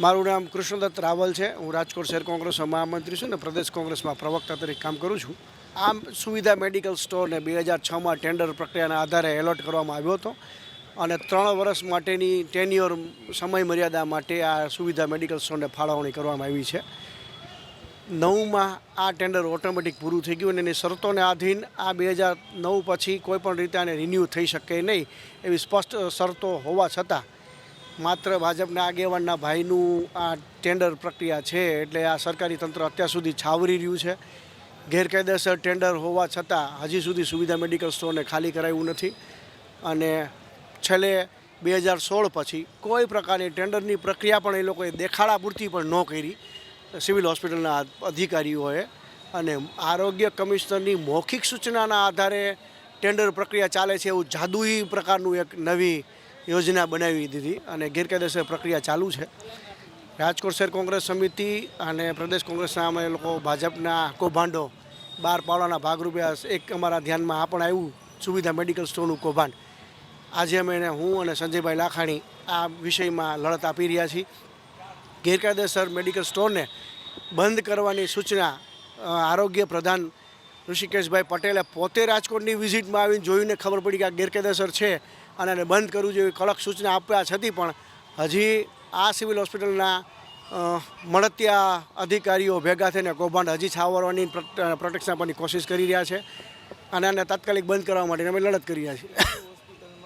મારું નામ કૃષ્ણદત્ત રાવલ છે. હું રાજકોટ શહેર કોંગ્રેસમાં મહામંત્રી છું ને પ્રદેશ કોંગ્રેસમાં પ્રવક્તા તરીકે કામ કરું છું. આમ સુવિધા મેડિકલ સ્ટોરને 2006માં ટેન્ડર પ્રક્રિયાના આધારે એલોટ કરવામાં આવ્યો હતો અને 3 વર્ષ માટેની ટેન્યોર સમય મર્યાદા માટે આ સુવિધા મેડિકલ સ્ટોરને ફાળવણી કરવામાં આવી છે. 9માં આ ટેન્ડર ઓટોમેટિક પૂરું થઈ ગયું અને એની શરતોને આધીન આ 2009 પછી કોઈપણ રીતે આને રિન્યૂ થઈ શકે નહીં એવી સ્પષ્ટ શરતો હોવા છતાં માત્ર ભાજપના આગેવાનના ભાઈનું આ ટેન્ડર પ્રક્રિયા છે એટલે આ સરકારી તંત્ર અત્યાર સુધી છાવરી રહ્યું છે. ગેરકાયદેસર ટેન્ડર હોવા છતાં હજી સુધી સુવિધા મેડિકલ સ્ટોરને ખાલી કરાવ્યું નથી અને છેલ્લે 2016 પછી કોઈ પ્રકારની ટેન્ડરની પ્રક્રિયા પણ એ લોકોએ દેખાડા પૂરતી પણ ન કરી સિવિલ હોસ્પિટલના અધિકારીઓએ. અને આરોગ્ય કમિશનરની મૌખિક સૂચનાના આધારે ટેન્ડર પ્રક્રિયા ચાલે છે એવું જાદુઈ પ્રકારનું એક નવી યોજના બનાવી દીધી અને ગેરકાયદેસર પ્રક્રિયા ચાલુ છે. રાજકોટ શહેર કોંગ્રેસ સમિતિ અને પ્રદેશ કોંગ્રેસના અમે લોકો ભાજપના કૌભાંડો બહાર પાડવાના ભાગરૂપે એક અમારા ધ્યાનમાં આ પણ આવ્યું સુવિધા મેડિકલ સ્ટોરનું કૌભાંડ. આજે અમે હું અને સંજયભાઈ લાખાણી આ વિષયમાં લડત આપી રહ્યા છીએ. ગેરકાયદેસર મેડિકલ સ્ટોરને બંધ કરવાની સૂચના આરોગ્ય પ્રધાન ઋષિકેશભાઈ પટેલે પોતે રાજકોટની વિઝિટમાં આવીને જોઈને ખબર પડી કે આ ગેરકાયદેસર છે અને એને બંધ કરવું જોઈએ કડક સૂચના આપ્યા છતાં પણ હજી આ સિવિલ હોસ્પિટલના મળતિયા અધિકારીઓ ભેગા થઈને કૌભાંડ હજી છાવરવાની પ્રોટેક્શન આપવાની કોશિશ કરી રહ્યા છે અને આને તાત્કાલિક બંધ કરવા માટે અમે લડત કરી રહ્યા છીએ.